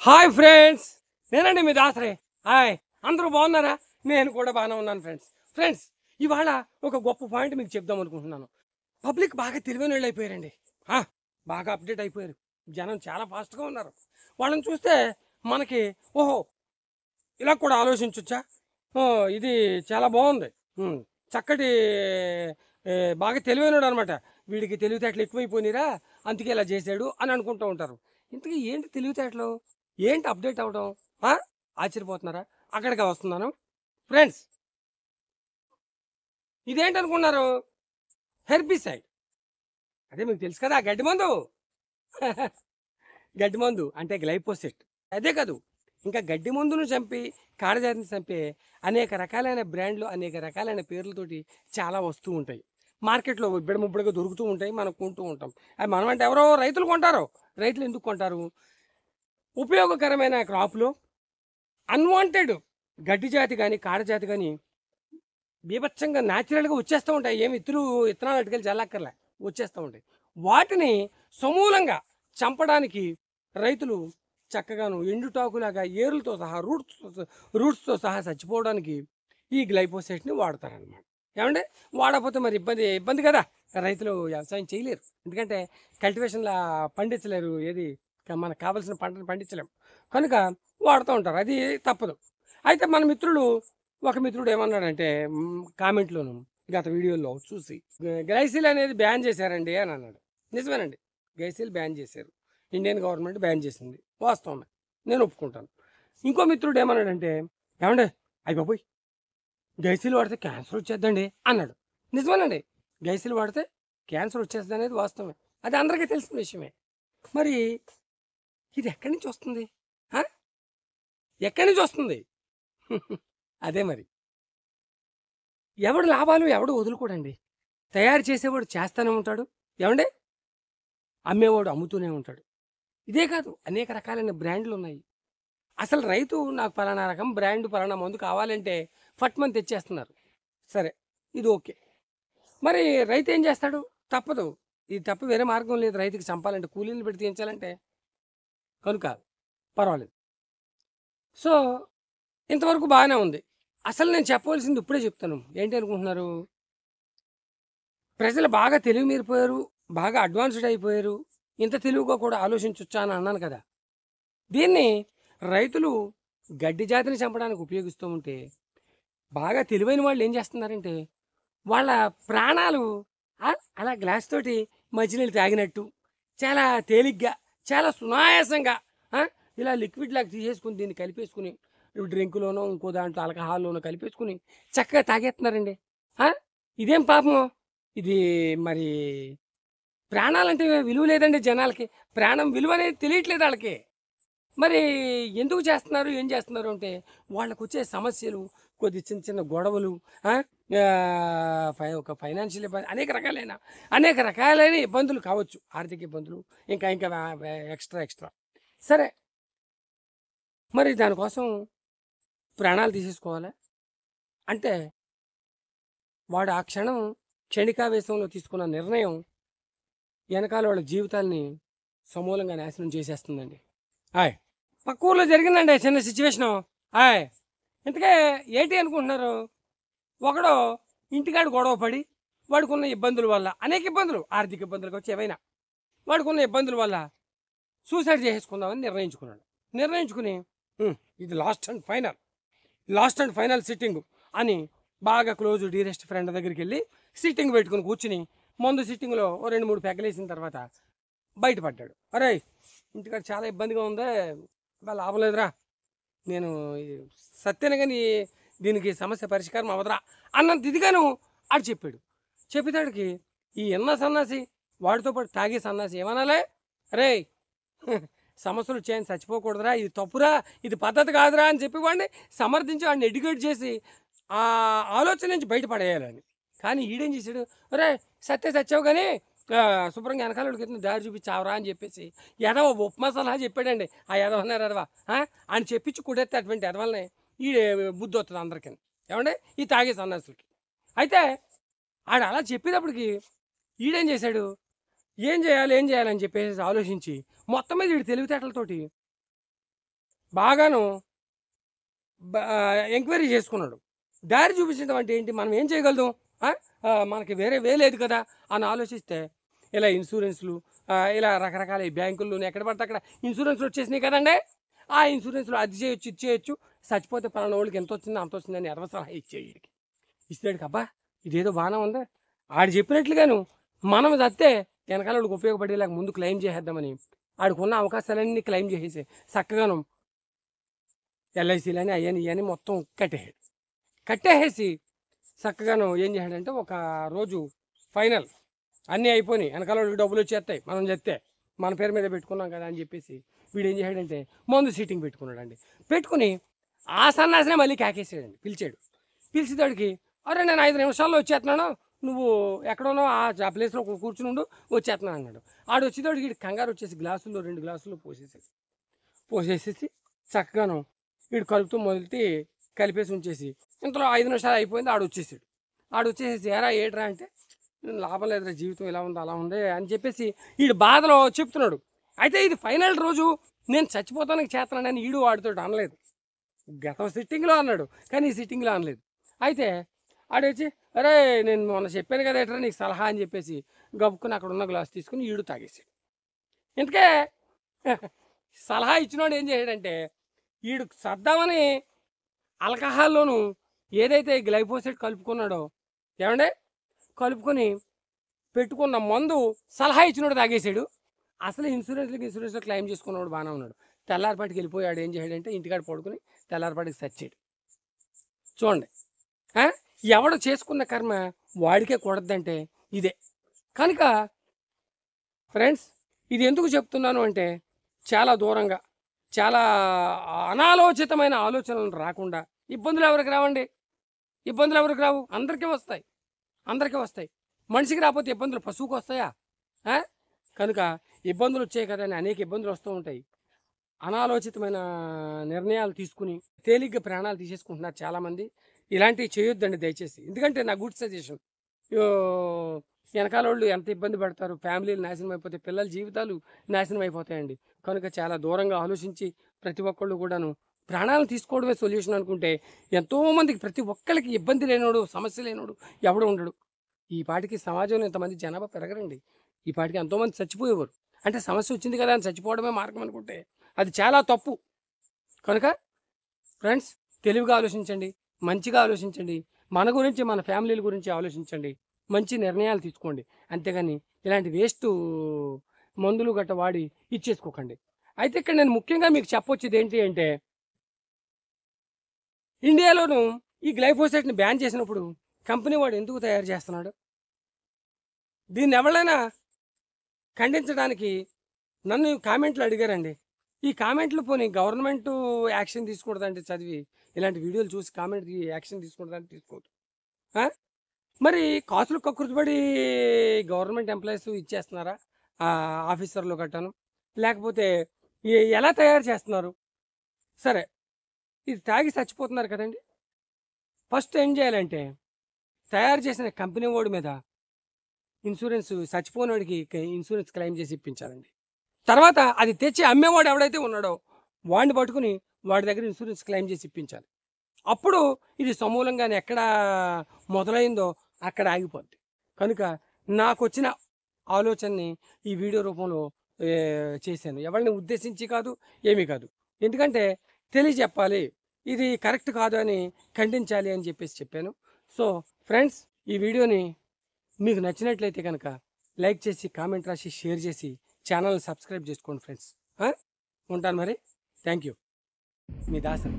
Hi friends, నేనండి మీ దాసరే. Hi, అందరూ బాగున్నారా? నేను కూడా బాగానే ఉన్నాను ఫ్రెండ్స్. ఫ్రెండ్స్, ఇవాళ ఒక గొప్ప పాయింట్ మీకు చెప్దాం అనుకుంటున్నాను. పబ్లిక్ బాగా తెలివైన వాళ్ళు అయిపోయారండి. ఆ, బాగా అప్డేట్ అయిపోయారు. జనం చాలా ఫాస్ట్గా ఉన్నారు. వాళ్ళని చూస్తే మనకి ఓహో, ఇలా కూడా ఆలోచించవచ్చా? ఓ, ఇది చాలా బాగుంది. ఉమ్, చక్కటి ఏ, బాగా తెలివైనడు అనమాట. వీడికి తెలివితేటలు ఎక్కువైపోయినారా, అందుకే ఇలా చేశాడు అని అనుకుంటూ ఉంటారు. ఇంతకీ ఏంటి తెలివితేటలు? ఏంటి అప్డేట్ అవ్వడం? ఆ? ఆశ్చర్యపోతున్నారా? అక్కడికే వస్తున్నాను ఫ్రెండ్స్. ఇదేంటనుకున్నారు? హెర్బిసైడ్. అదే మీకు తెలుసు కదా, గడ్డి మందు. గడ్డి మందు అంటే గ్లైపోసెట్. అదే కాదు, ఇంకా గడ్డి మందును చంపి కాడజాతిని చంపే అనేక రకాలైన బ్రాండ్లు, అనేక రకాలైన పేర్లతోటి చాలా వస్తూ ఉంటాయి మార్కెట్లో. ముబ్బడిగా దొరుకుతూ ఉంటాయి, మనం కొంటూ ఉంటాం. అవి మనం అంటే ఎవరో రైతులు కొంటారు. రైతులు ఎందుకు కొంటారు? ఉపయోగకరమైన క్రాప్లో అన్వాంటెడ్ గడ్డి జాతి కానీ కాడజాతి కానీ బీభత్సంగా న్యాచురల్గా వచ్చేస్తూ ఉంటాయి. ఏమి విత్తనాలు అటుకెళ్ళి చల్లక్కర్లే, వచ్చేస్తూ ఉంటాయి. వాటిని సమూలంగా చంపడానికి రైతులు చక్కగాను ఎండుటాకులాగా ఏరులతో సహా రూట్స్తో సహా చచ్చిపోవడానికి ఈ గ్లైపోసేట్ని వాడతారనమాట. ఏమంటే వాడకపోతే మరి ఇబ్బంది కదా, రైతులు వ్యవసాయం చేయలేరు. ఎందుకంటే కల్టివేషన్లా పండించలేరు, ఏది మనకు కావాల్సిన పంటను పండించలేము. కనుక వాడుతూ ఉంటారు, అది తప్పదు. అయితే మన మిత్రులు, ఒక మిత్రుడు ఏమన్నాడంటే కామెంట్లోను గత వీడియోలో చూసి, గ్లైసిల్ అనేది బ్యాన్ చేశారండి అని అన్నాడు. నిజమేనండి, గ్లైసిల్ బ్యాన్ చేశారు. ఇండియన్ గవర్నమెంట్ బ్యాన్ చేసింది, వాస్తవమే, నేను ఒప్పుకుంటాను. ఇంకో మిత్రుడు ఏమన్నాడంటే, ఏమండే అయ్యి బాబోయ్, గ్లైసిల్ వాడితే క్యాన్సర్ వచ్చేద్దండి అన్నాడు. నిజమేనండి, గ్లైసిల్ వాడితే క్యాన్సర్ వచ్చేస్తుంది అనేది వాస్తవమే, అది అందరికీ తెలిసిన విషయమే. మరి ఇది ఎక్కడి నుంచి వస్తుంది? ఆ? ఎక్కడి నుంచి వస్తుంది? అదే మరి, ఎవడు లాభాలు ఎవడు వదులుకోడండి. తయారు చేసేవాడు చేస్తూనే ఉంటాడు, ఏమండే అమ్మేవాడు అమ్ముతూనే ఉంటాడు. ఇదే కాదు, అనేక రకాలైన బ్రాండ్లు ఉన్నాయి. అసలు రైతు నాకు పలానా రకం బ్రాండ్ పలానా మందు కావాలంటే ఫట్మని తెచ్చేస్తున్నారు. సరే, ఇది ఓకే. మరి రైతు ఏం చేస్తాడు? తప్పదు, ఇది తప్ప వేరే మార్గం లేదు. రైతుకి చంపాలంటే, కూలీలు పెట్టి తీయించాలంటే. కనుక పర్వాలేదు. సో ఇంతవరకు బాగానే ఉంది. అసలు నేను చెప్పవలసింది ఇప్పుడే చెప్తాను. ఏంటి అనుకుంటున్నారు? ప్రజలు బాగా తెలివి మీరిపోయారు, బాగా అడ్వాన్స్డ్ అయిపోయారు. ఇంత తెలివిగా కూడా ఆలోచించొచ్చా అని అన్నాను కదా. దీన్ని రైతులు గడ్డి జాతిని చంపడానికి ఉపయోగిస్తూ ఉంటే, బాగా తెలివైన వాళ్ళు ఏం చేస్తున్నారంటే, వాళ్ళ ప్రాణాలు అలా గ్లాస్ తోటి మంచినీళ్ళు తాగినట్టు చాలా తేలిగ్గా, చాలా సునాయాసంగా ఆ, ఇలా లిక్విడ్ లాగా తీసేసుకుని దీన్ని కలిపేసుకుని డ్రింకులోనో ఇంకో దాంట్లో ఆల్కహాల్లోనో కలిపేసుకుని చక్కగా తాగేస్తున్నారండి. ఆ, ఇదేం పాపం ఇది? మరి ప్రాణాలంటే విలువ లేదండి జనాలకి. ప్రాణం విలువ అనేది తెలియట్లేదు వాళ్ళకి. మరి ఎందుకు చేస్తున్నారు, ఏం చేస్తున్నారు అంటే, వాళ్ళకొచ్చే సమస్యలు, కొద్ది చిన్న చిన్న గొడవలు, ఆ, ఒక ఫైనాన్షియల్ ఇబ్బంది, అనేక రకాలైన ఇబ్బందులు కావచ్చు, ఆర్థిక ఇబ్బందులు, ఇంకా ఇంకా ఎక్స్ట్రా. సరే, మరి దానికోసం ప్రాణాలు తీసేసుకోవాలా అంటే, వాడు ఆ క్షణికావేశంలో తీసుకున్న నిర్ణయం వెనకాల వాళ్ళ జీవితాల్ని సమూలంగా నాశనం చేసేస్తుందండి. హాయ్, పక్క ఊర్లో జరిగిందండి చిన్న సిచ్యువేషను. హాయ్, ఇంతకే ఏంటి అనుకుంటున్నారు? ఒకడు ఇంటికాడ గొడవ పడి, వాడుకున్న ఇబ్బందుల వల్ల, అనేక ఇబ్బందులు, ఆర్థిక ఇబ్బందులు కావచ్చు, ఏవైనా వాడుకున్న ఇబ్బందుల వల్ల సూసైడ్ చేసుకుందామని నిర్ణయించుకుని ఇది లాస్ట్ అండ్ ఫైనల్ సిట్టింగ్ అని బాగా క్లోజ్ డీరెస్ట్ ఫ్రెండ్ దగ్గరికి వెళ్ళి సిట్టింగ్ పెట్టుకుని కూర్చుని, ముందు సిట్టింగ్లో 2-3 పెగ్గలేసిన తర్వాత బయటపడ్డాడు. అరే, ఇంటికాడ చాలా ఇబ్బందిగా ఉంది, లాభం లేదురా, నేను సత్యనే కానీ దీనికి సమస్య పరిష్కారం అవ్వదురా అన్నంత ఇదిగాను ఆడు చెప్పాడు. చెప్పేదాడికి ఈ ఎన్న సన్నాసి, వాడితో పాటు తాగే సన్నాసి ఏమనాలే, రే సమస్యలు వచ్చాయని చచ్చిపోకూడదురా, ఇది తప్పురా, ఇది పద్ధతి కాదురా అని చెప్పి వాడిని సమర్థించి, వాడిని ఎడ్యుకేట్ చేసి ఆ ఆలోచన నుంచి బయటపడేయాలని. కానీ ఈడేం చేశాడు? రే, సత్యావు కానీ శుభ్రంగా వెనకాలకి దారి చూపించావరా అని చెప్పేసి ఎదవ ఉప్మా సలహా చెప్పాడండి. ఆ ఎదవన్నారు ఎదవా అని చెప్పించి కుడేస్తే అటువంటి ఎదవల్ని ఈ బుద్ధి వస్తుంది అందరికీ, ఏమంటే ఈ తాగే సన్నాసులకి. అయితే ఆడు అలా చెప్పేటప్పటికి ఈడేం చేశాడు? ఏం చేయాలని చెప్పేసి ఆలోచించి మొత్తం మీద వీడి తెలివితేటలతోటి బాగాను ఎంక్వైరీ చేసుకున్నాడు. దారి చూపించడం అంటే ఏంటి, మనం ఏం చేయగలుగుతాం, మనకి వేరే లేదు కదా అని ఆలోచిస్తే ఇలా ఇన్సూరెన్స్లు, ఇలా రకరకాల ఈ బ్యాంకుల్లోనే ఎక్కడ పడితే అక్కడ ఇన్సూరెన్స్లు వచ్చేసినాయి కదండి. ఆ ఇన్సూరెన్స్లో అది చేయొచ్చు, ఇది చేయొచ్చు, చచ్చిపోతే పలానా వాళ్ళకి ఎంత వచ్చిందో అంత వచ్చిందని ఎడవ సలహా ఇచ్చేయడికి ఇస్తాడు. అబ్బా ఇదేదో బాగానే ఉందా, ఆడు చెప్పినట్లుగాను మనం చస్తే వెనకాల వాడికి ఉపయోగపడేలాగా ముందు క్లెయిమ్ చేసేద్దామని ఆడుకున్న అవకాశాలన్నీ క్లెయిమ్ చేసేసి చక్కగాను ఎల్ఐసీలని అయ్యని ఇవని మొత్తం కట్టేసి చక్కగాను ఏం చేశాడంటే ఒక రోజు ఫైనల్ అన్నీ అయిపోయినాయి, వెనకాల వాళ్ళకి డబ్బులు వచ్చేస్తాయి మనం చెప్తే మన పేరు మీద పెట్టుకున్నాం కదా అని చెప్పేసి వీడు ఏం చేశాడంటే ముందు సీటింగ్ పెట్టుకున్నాడండి. పెట్టుకుని ఆ సన్నాసినే మళ్ళీ కాకేసాడండి, పిలిచేవాడికి అరే నేను 5 నిమిషాల్లో వచ్చేస్తున్నాను, నువ్వు ఎక్కడున్నావు ఆ ప్లేస్లో కూర్చుని ఉండు, వచ్చేస్తున్నాను అన్నాడు. ఆడు వచ్చేవాడికి వీడు కంగారు వచ్చేసి 2 గ్లాసుల్లో పోసేసేసి చక్కగాను వీడు కలుపుతూ మొదటి కలిపేసి ఉంచేసి ఇంతలో 5 నిమిషాలు అయిపోయింది. ఆడు వచ్చేసేసి ఎరా ఏట్రా అంటే లాభం లేదురా, జీవితం ఇలా ఉంది అలా ఉంది అని చెప్పేసి వీడు బాధలో చెప్తున్నాడు. అయితే ఇది ఫైనల్ రోజు, నేను చచ్చిపోతానికి చేస్తున్నానని ఈడు వాడితో అనలేదు. గత సిట్టింగ్లో అన్నాడు కానీ ఈ సిట్టింగ్లో అనలేదు. అయితే ఆడొచ్చి అరే నేను మొన్న చెప్పాను కదా ఎట్రా నీకు సలహా అని చెప్పేసి గబుక్కుని అక్కడ ఉన్న గ్లాస్ తీసుకుని ఈడు తాగేసాడు. ఇందుకే సలహా ఇచ్చినోడు ఏం చేశాడంటే ఈడు సర్దామని ఆల్కహాల్లోనూ ఏదైతే గ్లైఫోసేట్ కలుపుకున్నాడో ఏమంటే కలుపుకొని పెట్టుకున్న మందు సలహా ఇచ్చినోడు తాగేసాడు. అసలు ఇన్సూరెన్స్లో క్లెయిమ్ చేసుకున్నవాడు బాగానే ఉన్నాడు. తెల్లారిపాటికి వెళ్ళిపోయాడు. ఏం చేశాడంటే ఇంటికాడ పడుకుని తెల్లారిపాటికి చచ్చాడు. చూడండి, ఎవడు చేసుకున్న కర్మ వాడికే కూడదంటే ఇదే. కనుక ఫ్రెండ్స్ ఇది ఎందుకు చెప్తున్నాను అంటే చాలా దూరంగా చాలా అనాలోచితమైన ఆలోచనలు రాకుండా, ఇబ్బందులు ఎవరికి రావండి, ఇబ్బందులు ఎవరికి రావు, అందరికీ వస్తాయి. మనిషికి రాకపోతే ఇబ్బందులు పశువుకు వస్తాయా? కనుక ఇబ్బందులు వచ్చాయి కదా అని అనేక ఇబ్బందులు వస్తూ ఉంటాయి. అనాలోచితమైన నిర్ణయాలు తీసుకుని తేలిగ్గా ప్రాణాలు తీసేసుకుంటున్నారు చాలామంది. ఇలాంటివి చేయొద్దండి దయచేసి. ఎందుకంటే నా గుడ్ సజెషన్, వెనకాల వాళ్ళు ఎంత ఇబ్బంది పడతారు, ఫ్యామిలీలు నాశనం అయిపోతాయి, పిల్లల జీవితాలు నాశనం అయిపోతాయండి. కనుక చాలా దూరంగా ఆలోచించి ప్రతి ఒక్కళ్ళు కూడాను ప్రాణాలను తీసుకోవడమే సొల్యూషన్ అనుకుంటే ఎంతోమందికి, ప్రతి ఒక్కరికి ఇబ్బంది లేనోడు, సమస్య లేనోడు ఎవడు ఉండడు. ఈ పాటికి సమాజంలో ఇంతమంది జనాభా పెరగరండి. ఈ పాటికి ఎంతోమంది చచ్చిపోయేవారు. అంటే సమస్య వచ్చింది కదా అని చచ్చిపోవడమే మార్గం అనుకుంటే అది చాలా తప్పు. కనుక ఫ్రెండ్స్ తెలివిగా ఆలోచించండి, మంచిగా ఆలోచించండి, మన గురించి మన ఫ్యామిలీల గురించి ఆలోచించండి, మంచి నిర్ణయాలు తీసుకోండి. అంతేగాని ఇలాంటి వేస్ట్ మందులు గట్ట వాడి ఇచ్చేసుకోకండి. అయితే ఇక్కడ నేను ముఖ్యంగా మీకు చెప్పొచ్చేది ఏంటి అంటే, ఇండియాలోనూ ఈ గ్లైఫోసేట్ని బ్యాన్ చేసినప్పుడు కంపెనీ వాడు ఎందుకు తయారు చేస్తున్నాడు? దీన్ని ఎవరైనా ఖండించడానికి నన్ను కామెంట్లు అడిగారండి. ఈ కామెంట్లు పోనీ గవర్నమెంట్ యాక్షన్ తీసుకూడదంటే చదివి ఇలాంటి వీడియోలు చూసి కామెంట్ యాక్షన్ తీసుకూడదంటే తీసుకోవద్దు. మరి కాసులు కక్కుర్తిపడి గవర్నమెంట్ ఎంప్లాయీస్ ఇచ్చేస్తున్నారా ఆఫీసర్లు గట్టాను, లేకపోతే ఎలా తయారు చేస్తున్నారు? సరే ఇది తాగి చచ్చిపోతున్నారు కదండి. ఫస్ట్ ఏం చేయాలంటే తయారు చేసిన కంపెనీ వాడి మీద ఇన్సూరెన్స్, చచ్చిపోయినవాడికి ఇన్సూరెన్స్ క్లెయిమ్ చేసి ఇప్పించాలండి. తర్వాత అది తెచ్చి అమ్మేవాడు ఎవడైతే ఉన్నాడో వాడిని పట్టుకుని వాడి దగ్గర ఇన్సూరెన్స్ క్లెయిమ్ చేసి ఇప్పించాలి. అప్పుడు ఇది సమూలంగానే ఎక్కడ మొదలైందో అక్కడ ఆగిపోద్ది. కనుక నాకు వచ్చిన ఆలోచనని ఈ వీడియో రూపంలో చేశాను. ఎవరిని ఉద్దేశించి కాదు, ఏమీ కాదు. ఎందుకంటే తెలియజెప్పాలి, ఇది కరెక్ట్ కాదు అని ఖండించాలి అని చెప్పాను. సో ఫ్రెండ్స్ ఈ వీడియోని మీకు నచ్చినట్లయితే కనుక లైక్ చేసి, కామెంట్ రాసి, షేర్ చేసి ఛానల్ని సబ్స్క్రైబ్ చేసుకోండి ఫ్రెండ్స్. ఉంటాను మరి. Thank you. మీ దాసరి.